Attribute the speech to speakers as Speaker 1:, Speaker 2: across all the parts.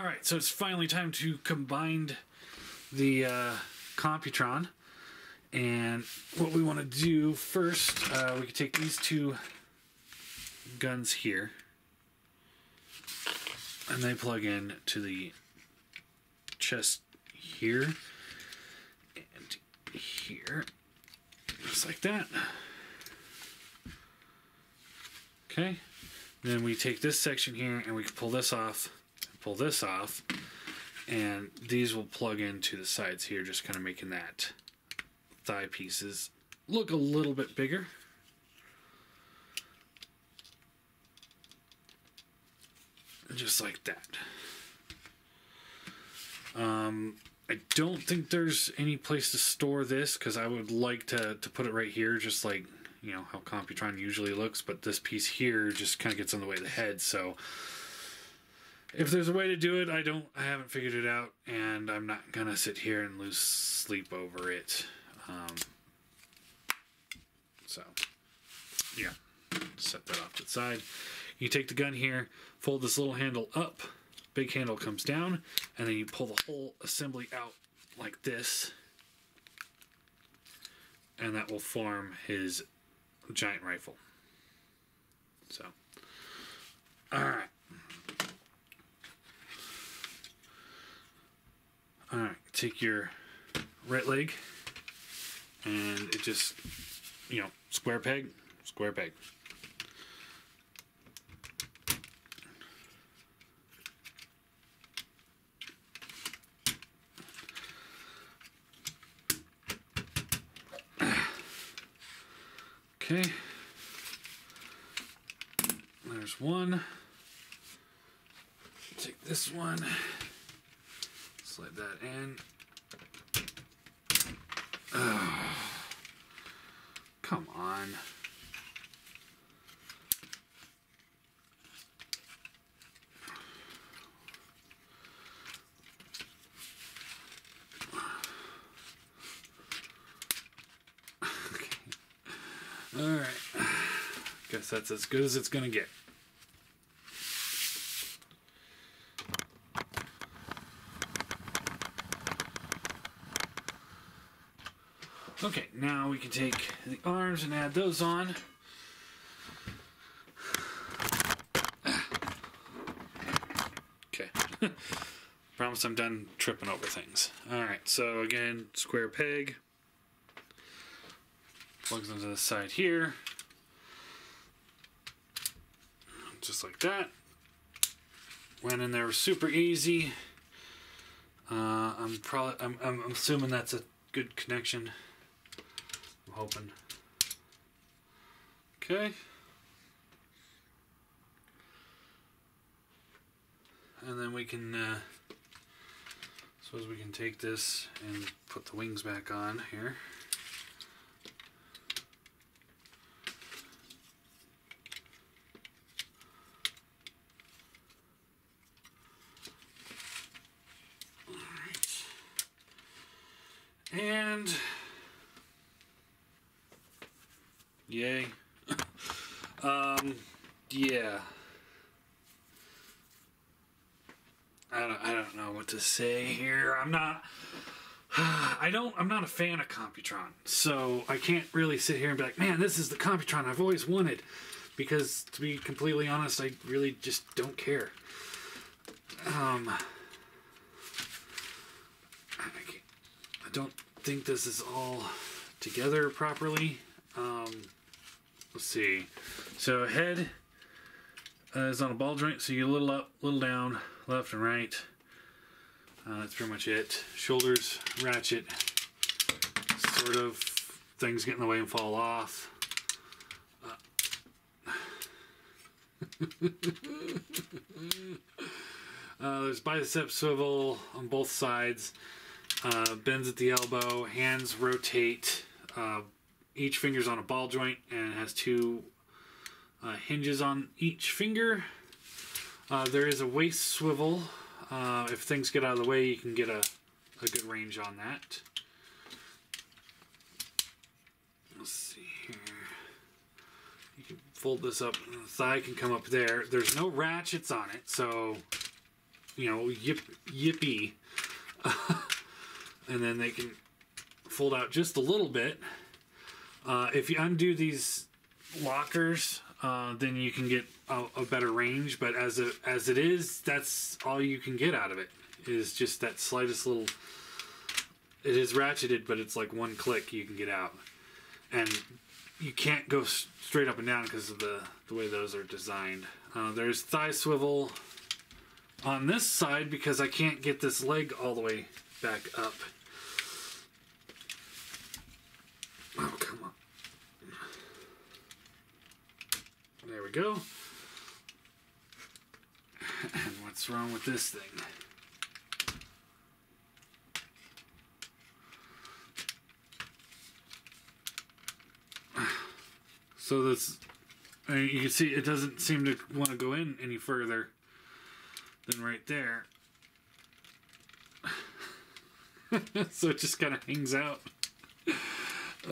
Speaker 1: Alright, so it's finally time to combine the Computron. And what we want to do first, we can take these two guns here. And they plug in to the chest here. And here. Just like that. Okay. Then we take this section here and we can pull this off. Pull this off, and these will plug into the sides here, just kind of making that thigh pieces look a little bit bigger. Just like that. I don't think there's any place to store this because I would like to put it right here, just like, you know, how Computron usually looks, but this piece here just kind of gets in the way of the head, so if there's a way to do it, I haven't figured it out, and I'm not gonna sit here and lose sleep over it. So, yeah, set that off to the side. You take the gun here, fold this little handle up, big handle comes down, and then you pull the whole assembly out like this, and that will form his giant rifle. So, alright. Alright, take your right leg, and it just, you know, square peg, square peg. Okay, there's one. Take this one. Slide that in. Oh, come on. Okay. All right. Guess that's as good as it's gonna get. Okay, now we can take the arms and add those on. Okay. Promise I'm done tripping over things. Alright, so again, square peg. Plugs into the side here. Just like that. Went in there super easy. I'm assuming that's a good connection. I'm hoping. Okay. And then we can, suppose we can take this and put the wings back on here. And yay. Yeah. I don't know what to say here. I'm not a fan of Computron. So I can't really sit here and be like, man, this is the Computron I've always wanted. Because to be completely honest, I really just don't care. I don't think this is all together properly. Let's see. So head is on a ball joint, so you little up, little down, left and right. That's pretty much it. Shoulders, ratchet, sort of. Things get in the way and fall off. There's bicep swivel on both sides. Bends at the elbow, hands rotate. Each finger's on a ball joint and has two hinges on each finger. There is a waist swivel. If things get out of the way, you can get a good range on that. Let's see here. You can fold this up, and the thigh can come up there. There's no ratchets on it, so you know, yippee. And then they can fold out just a little bit. If you undo these lockers, then you can get a better range. But as it is, that's all you can get out of it. Is just that slightest little. It is ratcheted, but it's like one click you can get out, and you can't go straight up and down because of the way those are designed. There's thigh swivel on this side because I can't get this leg all the way back up. Oh, come on. There we go. And what's wrong with this thing? So this, I mean, you can see it doesn't seem to want to go in any further than right there. So it just kind of hangs out.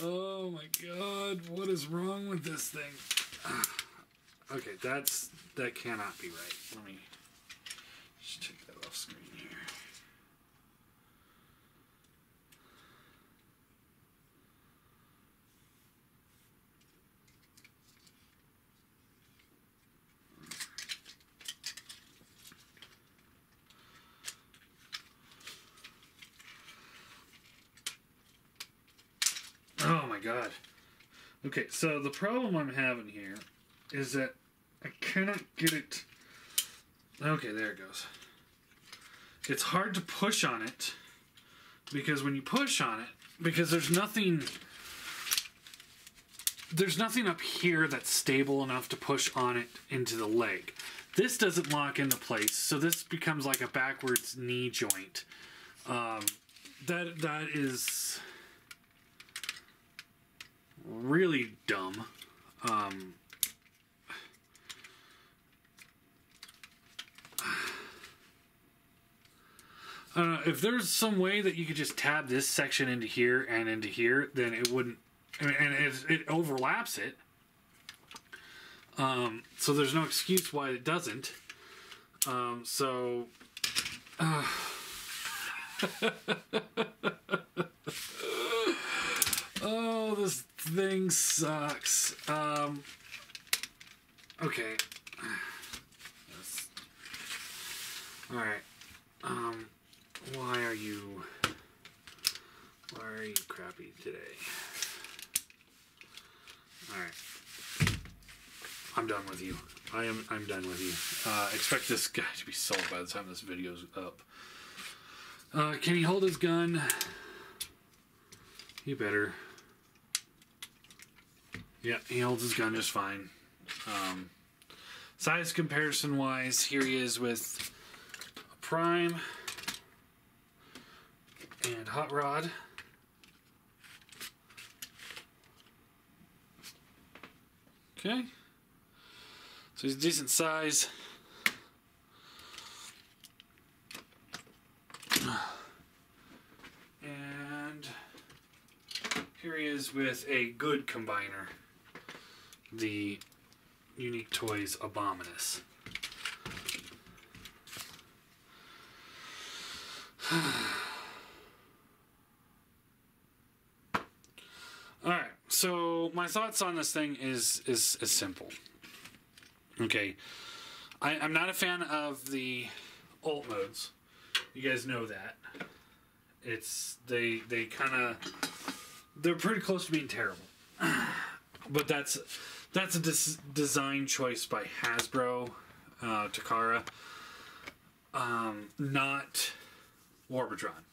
Speaker 1: Oh my God, what is wrong with this thing? Okay, that cannot be right. Let me just take that off screen here. Oh my God. Okay, so the problem I'm having here is that I cannot get it. Okay, there it goes. It's hard to push on it because when you push on it, because there's nothing up here that's stable enough to push on it into the leg. This doesn't lock into place, so this becomes like a backwards knee joint. That is really dumb. I don't know, if there's some way that you could just tab this section into here and into here, then it wouldn't, I mean, and it overlaps it. So there's no excuse why it doesn't. Oh, this thing sucks. Okay. Alright. Why are you crappy today? Alright. I'm done with you. I'm done with you. Expect this guy to be sold by the time this video's up. Can he hold his gun? He better. Yeah, he holds his gun just fine. Size comparison wise, here he is with a Prime and Hot Rod. Okay. So he's a decent size. And here he is with a good combiner. The Unique Toys Abominus. Alright, so my thoughts on this thing is simple. Okay, I'm not a fan of the alt modes. You guys know that. They kind of, they're pretty close to being terrible. But that's a design choice by Hasbro, Takara, not Warbotron.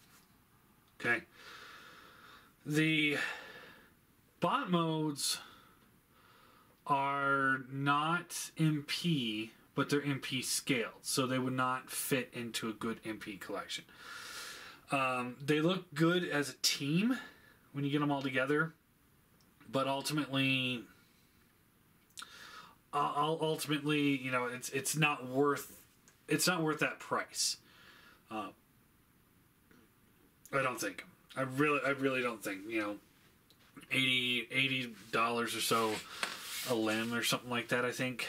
Speaker 1: Okay. The bot modes are not MP, but they're MP scaled, so they would not fit into a good MP collection. They look good as a team when you get them all together, but ultimately, you know, it's not worth that price. I don't think. I really don't think. You know, $80 or so a limb or something like that. I think.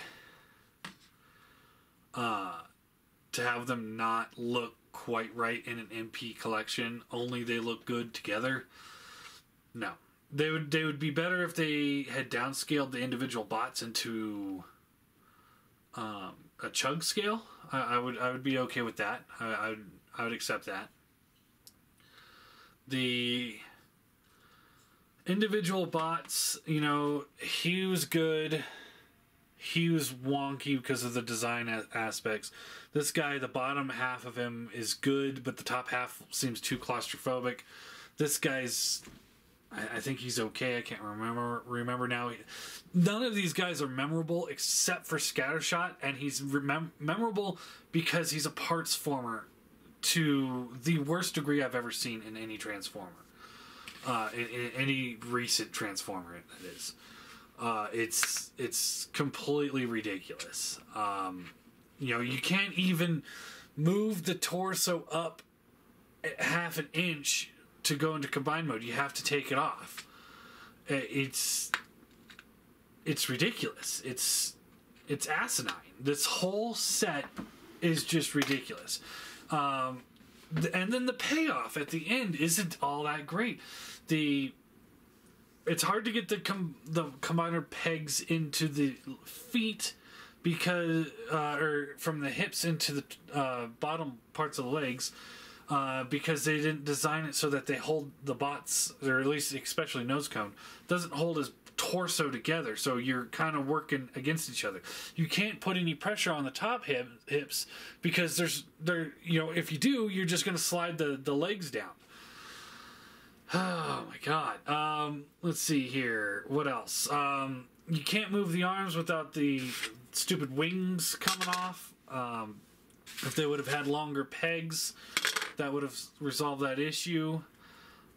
Speaker 1: to have them not look quite right in an MP collection. Only they look good together. No. They would be better if they had downscaled the individual bots into a chug scale. I would be okay with that. I would accept that. The individual bots, you know, he was good. He was wonky because of the design aspects. This guy, the bottom half of him is good, but the top half seems too claustrophobic. This guy's, I think he's okay. I can't remember now. None of these guys are memorable except for Scattershot, and he's memorable because he's a parts former to the worst degree I've ever seen in any Transformer. In any recent Transformer, that is. It's completely ridiculous. You know, you can't even move the torso up half an inch to go into combined mode. You have to take it off. It's ridiculous. It's asinine. This whole set is just ridiculous. And then the payoff at the end isn't all that great. It's hard to get the combiner pegs into the feet because, or from the hips into the bottom parts of the legs, because they didn't design it so that they hold the bots, or at least especially nose cone, doesn't hold his torso together. So you're kind of working against each other. You can't put any pressure on the top hips because if you do, you're just going to slide the legs down. Oh my god. Let's see here. What else? You can't move the arms without the stupid wings coming off. If they would have had longer pegs, that would have resolved that issue.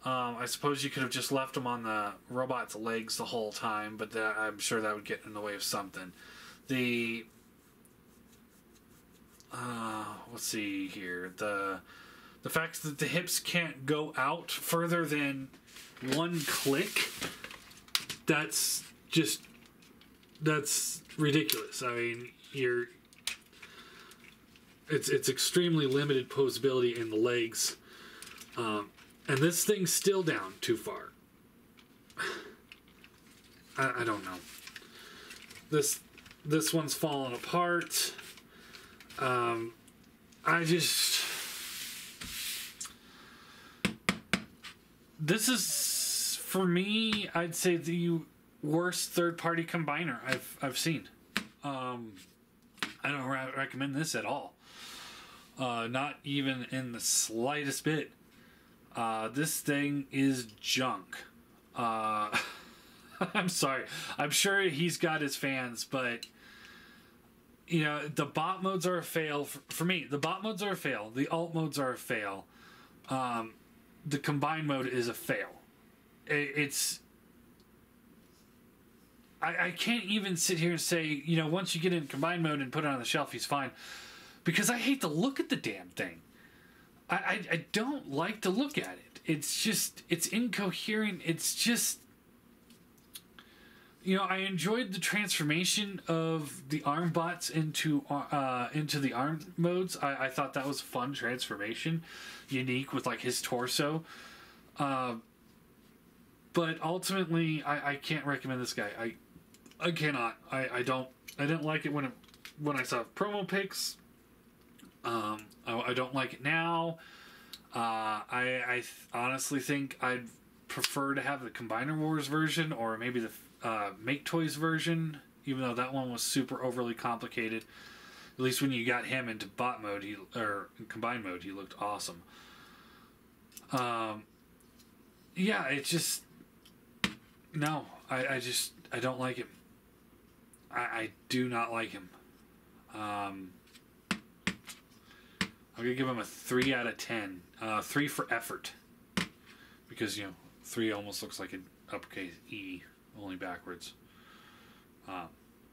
Speaker 1: I suppose you could have just left them on the robot's legs the whole time, but I'm sure that would get in the way of something. Let's see here. The fact that the hips can't go out further than one click, that's ridiculous. I mean, it's extremely limited posability in the legs. And this thing's still down too far. I don't know. This one's falling apart. This is, for me, I'd say the worst third-party combiner I've seen. I don't recommend this at all. Not even in the slightest bit. This thing is junk. I'm sorry. I'm sure he's got his fans, but you know, the bot modes are a fail. For me, the bot modes are a fail. The alt modes are a fail. The combined mode is a fail. I can't even sit here and say, you know, once you get in combined mode and put it on the shelf, he's fine. Because I hate to look at the damn thing. I don't like to look at it. It's incoherent. It's just, you know, I enjoyed the transformation of the arm bots into the arm modes. I thought that was a fun transformation, unique with like his torso. But ultimately, I can't recommend this guy. I cannot. I didn't like it when I saw promo pics. I don't like it now. I honestly think I'd prefer to have the Combiner Wars version, or maybe the Make Toys version, even though that one was super overly complicated. At least when you got him into bot mode, or combined mode, he looked awesome. Yeah, it's just, no, I don't like him. I do not like him. I'm going to give him a 3 out of 10. 3 for effort. Because, you know, 3 almost looks like an uppercase E, only backwards.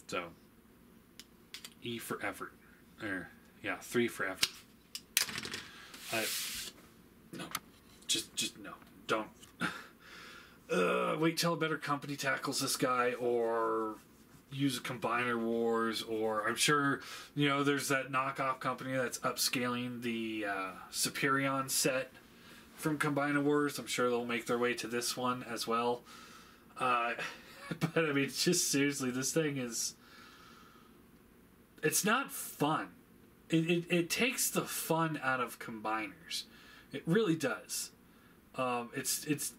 Speaker 1: So, E for effort. Yeah, 3 for effort. No. Just no. Don't. Wait till a better company tackles this guy, or use Combiner Wars, or I'm sure, you know, there's that knockoff company that's upscaling the Superion set from Combiner Wars. I'm sure they'll make their way to this one as well. But I mean, just seriously, this thing is... It's not fun. It takes the fun out of combiners. It really does. It's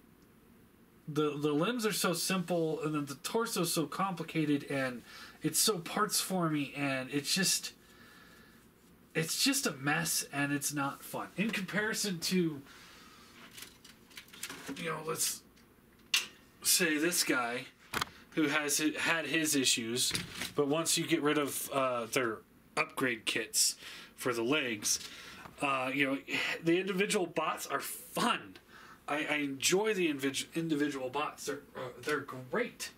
Speaker 1: the limbs are so simple, and then the torso is so complicated, and it's so parts formy, and it's just a mess, and it's not fun in comparison to, you know, let's say this guy who has had his issues, but once you get rid of their upgrade kits for the legs, you know, the individual bots are fun. I enjoy the individual bots. They're great.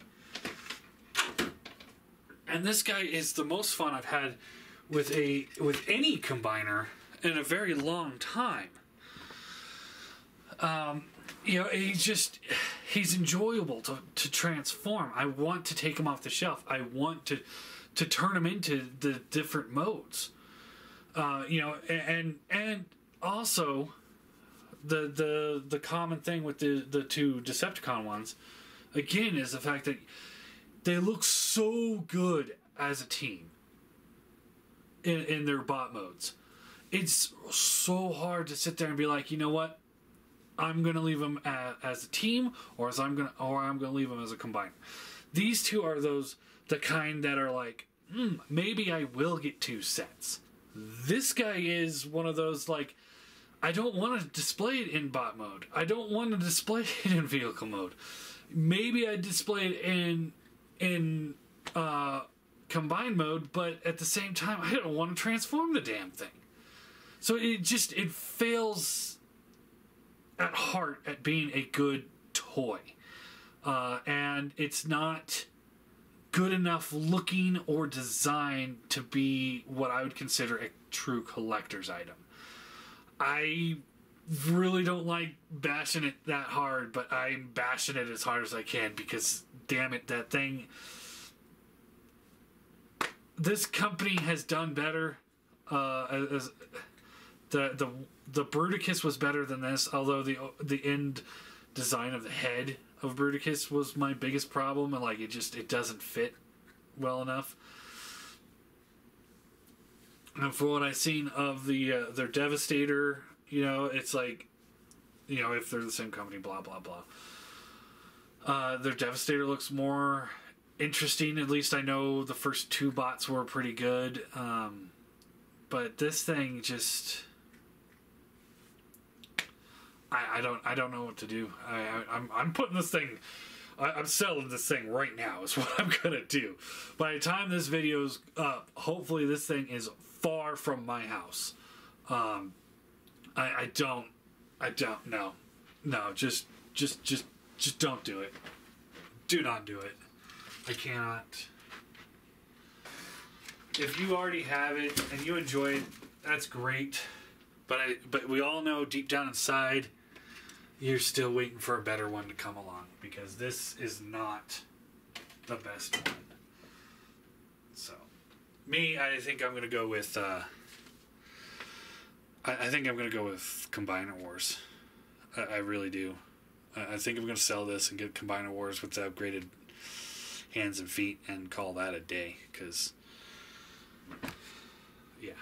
Speaker 1: And this guy is the most fun I've had with any combiner in a very long time. You know, he's enjoyable to transform. I want to take him off the shelf. I want to turn him into the different modes. You know, and also the common thing with the two Decepticon ones, again, is the fact that they look so good as a team in their bot modes. It's so hard to sit there and be like, you know what, I'm gonna leave them as a team, or I'm gonna leave them as a combiner. These two are the kind that are like, maybe I will get two sets. This guy is one of those, like, I don't want to display it in bot mode. I don't want to display it in vehicle mode. Maybe I display it in combined mode, but at the same time, I don't want to transform the damn thing. So it fails at heart at being a good toy. And it's not good enough looking or design to be what I would consider a true collector's item. I really don't like bashing it that hard, but I'm bashing it as hard as I can because, damn it, that thing... This company has done better. As the Bruticus was better than this, although the end design of the head of Bruticus was my biggest problem, and like it doesn't fit well enough. And for what I've seen of their Devastator, you know, it's like, you know, if they're the same company, blah blah blah. Their Devastator looks more interesting. At least I know the first two bots were pretty good. But this thing just, I don't know what to do. I'm putting this thing, I'm selling this thing right now is what I'm gonna do. By the time this video's up, hopefully this thing is far from my house. I don't know. No, just don't do it. Do not do it. I cannot. If you already have it and you enjoy it, that's great. But we all know deep down inside, you're still waiting for a better one to come along, because this is not the best one. So, me, I think I'm gonna go with. I think I'm gonna go with Combiner Wars. I really do. I think I'm gonna sell this and get Combiner Wars with the upgraded hands and feet and call that a day, because yeah.